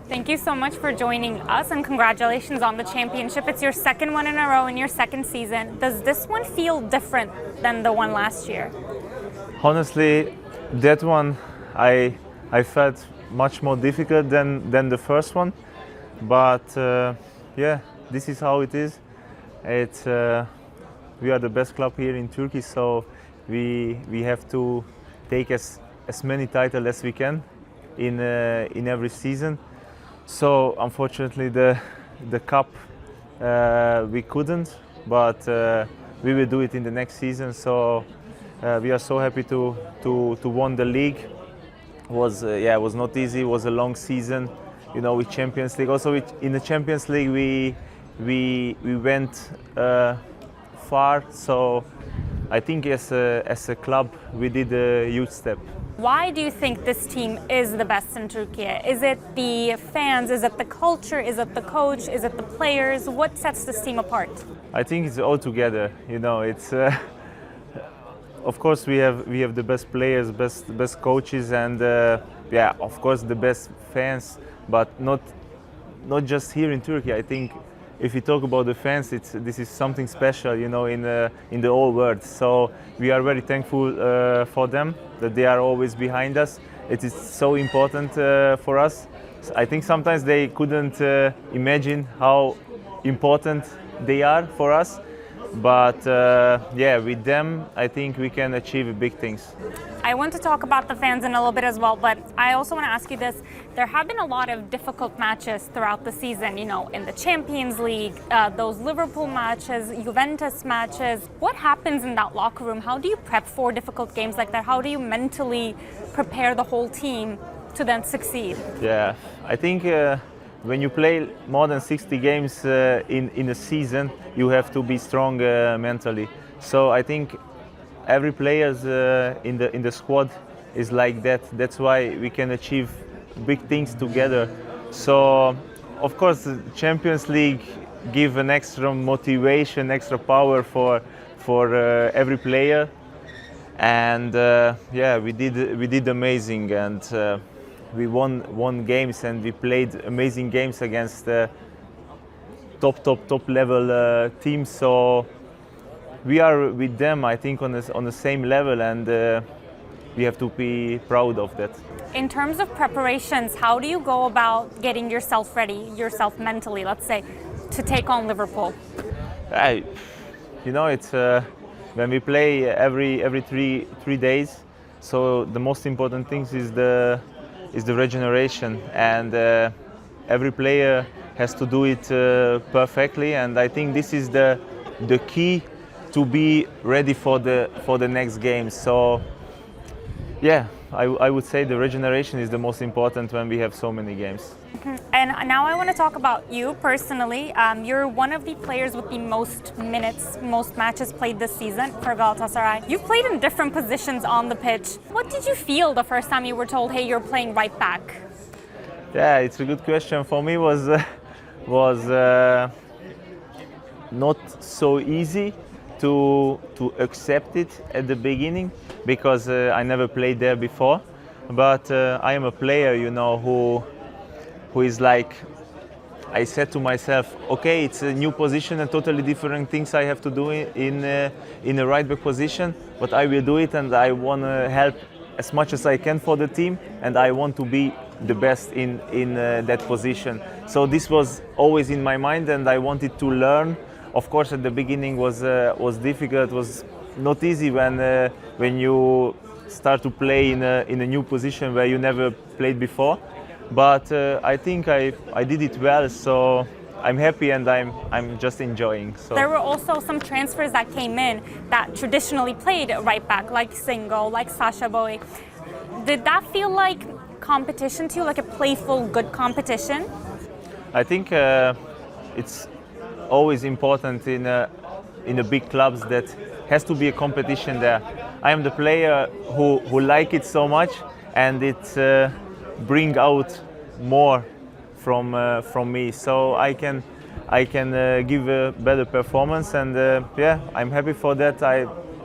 Thank you so much for joining us and congratulations on the championship. It's your second one in a row in your second season. Does this one feel different than the one last year? Honestly, that one I felt much more difficult than the first one. But yeah, this is how it is. It's we are the best club here in Turkey, so we have to take as many titles as we can in every season. So unfortunately, the cup we couldn't, but we will do it in the next season. So we are so happy to won the league. It was not easy. It was a long season, with Champions League. Also, in the Champions League, we went far. So I think as a club, we did a huge step. Why do you think this team is the best in Turkey? Is it the fans? Is it the culture? Is it the coach? Is it the players? What sets this team apart? I think it's all together. It's of course we have the best players, best coaches, and of course the best fans. But not just here in Turkey. I think if you talk about the fans, this is something special, in the whole world. So we are very thankful for them, that they are always behind us. It is so important for us. I think sometimes they couldn't imagine how important they are for us. But with them, I think we can achieve big things. I want to talk about the fans in a little bit as well, but I also want to ask you this. There have been a lot of difficult matches throughout the season, in the Champions League, those Liverpool matches, Juventus matches. What happens in that locker room? How do you prep for difficult games like that? How do you mentally prepare the whole team to then succeed? Yeah, I think when you play more than 60 games in a season, you have to be strong mentally. So I think every player in the squad is like that. That's why we can achieve big things together. So of course, the Champions League give an extra motivation, extra power for every player. And we did amazing, and we won games, and we played amazing games against top level teams. So we are with them, I think, on the same level, and we have to be proud of that. In terms of preparations, how do you go about getting yourself ready, yourself mentally, let's say, to take on Liverpool? It's when we play every three days. So the most important thing is the regeneration, and every player has to do it perfectly. And I think this is the key to be ready for the next game. So I would say the regeneration is the most important when we have so many games. And now I want to talk about you personally. You're one of the players with the most minutes, most matches played this season for Galatasaray. You've played in different positions on the pitch. What did you feel the first time you were told, hey, you're playing right back? Yeah, it's a good question. For me, was not so easy to accept it at the beginning, because I never played there before. But I am a player, who is like, I said to myself, okay, it's a new position and totally different things I have to do in a right back position, but I will do it, and I want to help as much as I can for the team, and I want to be the best in that position. So this was always in my mind, and I wanted to learn. Of course, at the beginning was difficult. It was not easy when you start to play in a new position where you never played before. But I think I did it well, so I'm happy, and I'm just enjoying. So there were also some transfers that came in that traditionally played right back, like Singo, like Sasha Boy. Did that feel like competition to you, like a playful, good competition? I think it's always important in the big clubs that has to be a competition there. I am the player who like it so much, and it bring out more from me, so I can give a better performance, and I'm happy for that.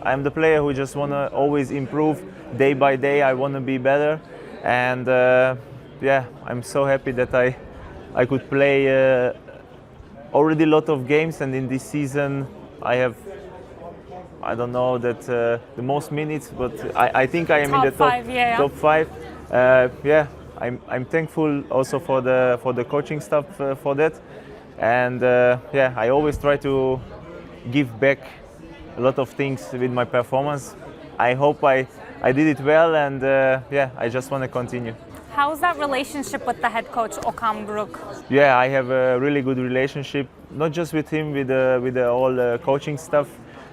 I'm the player who just want to always improve day by day. I want to be better, and I'm so happy that I could play already a lot of games, and in this season I have, I don't know that the most minutes, but I think I am in the top five. Yeah, I'm thankful also for the coaching staff for that, and yeah, I always try to give back a lot of things with my performance. I hope I did it well, and yeah, I just want to continue. How's that relationship with the head coach, Okan Buruk? Yeah, I have a really good relationship, not just with him, with the all coaching staff.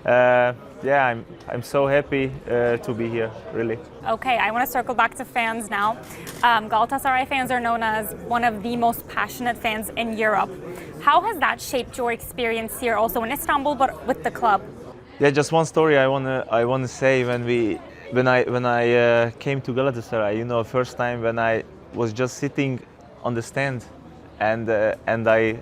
Yeah, I'm so happy to be here, really. Okay, I want to circle back to fans now. Galatasaray fans are known as one of the most passionate fans in Europe. How has that shaped your experience here, also in Istanbul, but with the club? Yeah, just one story I wanna say when I came to Galatasaray. You know, first time when I was just sitting on the stand, and I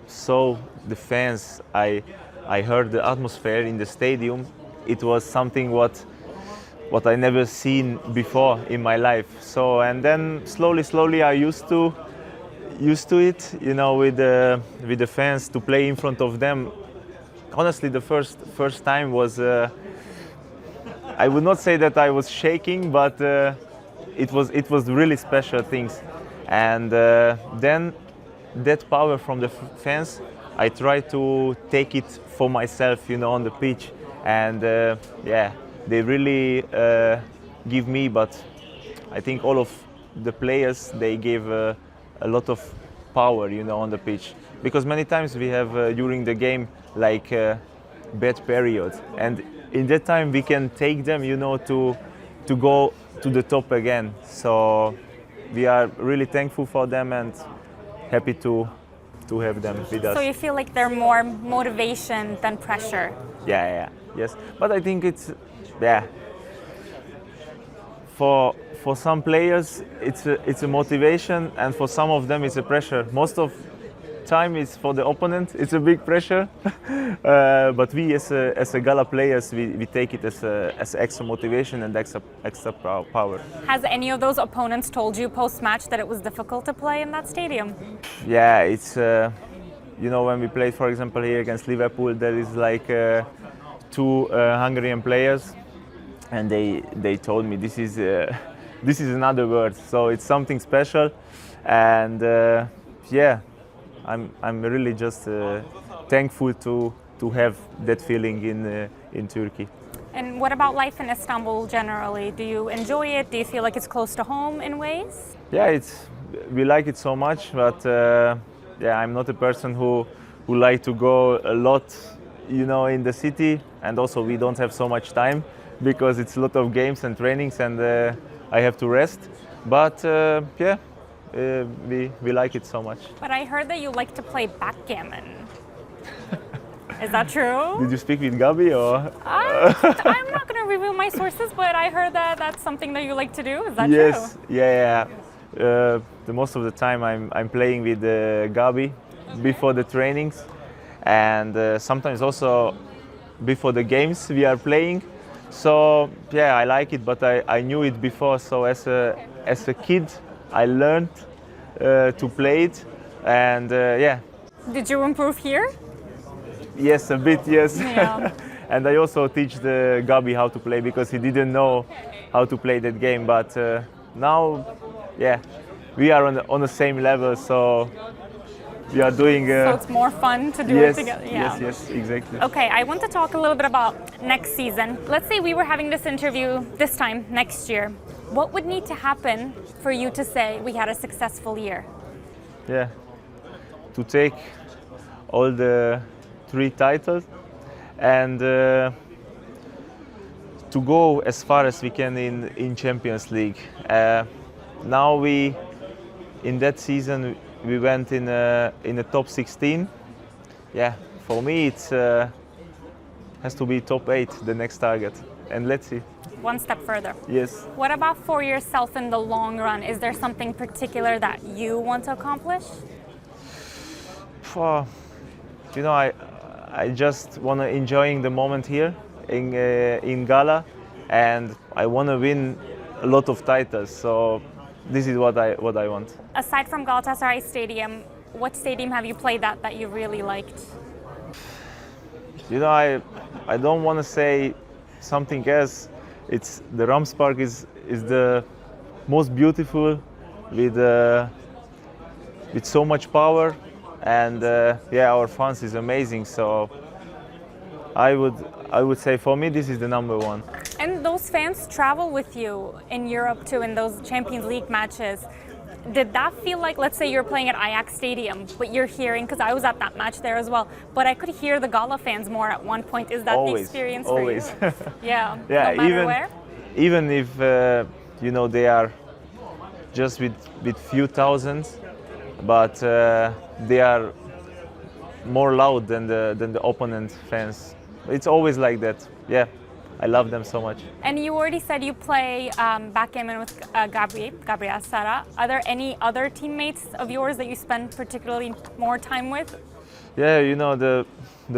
saw the fans. I heard the atmosphere in the stadium. It was something what I never seen before in my life. So, and then slowly I used to it, you know, with the fans, to play in front of them. Honestly, the first time was, I would not say that I was shaking, but it was really special things. And then that power from the fans, I try to take it for myself, you know, on the pitch. And yeah, they really give me, but I think all of the players, they gave a lot of power, you know, on the pitch. Because many times we have during the game like bad periods, and in that time we can take them, you know, to go to the top again. So we are really thankful for them and happy to have them with us. So you feel like they're more motivation than pressure? Yeah, yes. But I think it's, yeah, for some players it's a motivation, and for some of them it's a pressure. Most of time is for the opponent, it's a big pressure. But we as a Gala players, we take it as extra motivation and extra power. Has any of those opponents told you post-match that it was difficult to play in that stadium? Yeah, it's, you know, when we played, for example, here against Liverpool, there is like two Hungarian players, and they told me this is another world, so it's something special. And yeah, I'm really just thankful to have that feeling in Turkey. And what about life in Istanbul generally? Do you enjoy it? Do you feel like it's close to home in ways? Yeah, we like it so much, but yeah, I'm not a person who like to go a lot, you know, in the city, and also we don't have so much time because it's a lot of games and trainings, and I have to rest. But yeah. We like it so much. But I heard that you like to play backgammon. Is that true? Did you speak with Gabi, or? I'm not going to reveal my sources, but I heard that that's something that you like to do. Is that true? Yes, yeah. The most of the time I'm playing with Gabi before the trainings, and sometimes also before the games we are playing. So yeah, I like it, but I knew it before. So as a kid, I learned to play it, and yeah. Did you improve here? Yes, a bit, yes. Yeah. And I also teach the Gabi how to play, because he didn't know how to play that game. But now, yeah, we are on the same level, so we are doing. So it's more fun to do it together. Yeah. Yes, exactly. Okay, I want to talk a little bit about next season. Let's say we were having this interview this time next year. What would need to happen for you to say we had a successful year? Yeah, to take all the 3 titles, and to go as far as we can in Champions League. Now in that season we went in the top 16. Yeah, for me it's has to be top 8, the next target, and let's see. One step further. Yes. What about for yourself in the long run? Is there something particular that you want to accomplish? You know, I just want to enjoying the moment here in Gala, and I want to win a lot of titles. So this is what I want. Aside from Galatasaray Stadium, what stadium have you played at that you really liked? You know, I don't want to say something else. It's the Rams Park is the most beautiful, with so much power, and yeah, our fans is amazing. So I would say for me this is the number one. And those fans travel with you in Europe too, in those Champions League matches. Did that feel like, let's say you're playing at Ajax Stadium, but you're hearing, because I was at that match there as well, but I could hear the Gala fans more at one point. Is that the experience for you? Always. Yeah, Yeah, no matter where? Even if you know, they are just with few thousands, but they are more loud than the opponent fans. It's always like that. Yeah, I love them so much. And you already said you play backgammon with Gabriel Sara. Are there any other teammates of yours that you spend particularly more time with? Yeah, you know, the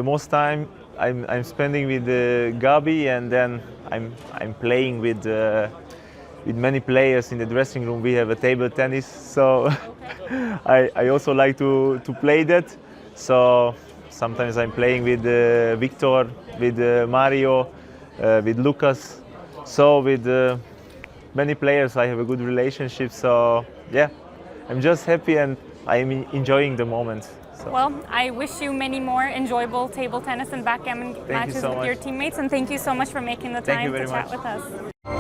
most time I'm spending with Gabi, and then I'm playing with many players in the dressing room. We have a table tennis, so I also like to play that. So sometimes I'm playing with Victor, with Mario, with Lucas. So with many players I have a good relationship. So yeah, I'm just happy and I'm enjoying the moment. So. Well, I wish you many more enjoyable table tennis and backgammon matches with your teammates, and thank you so much for making the time to chat with us.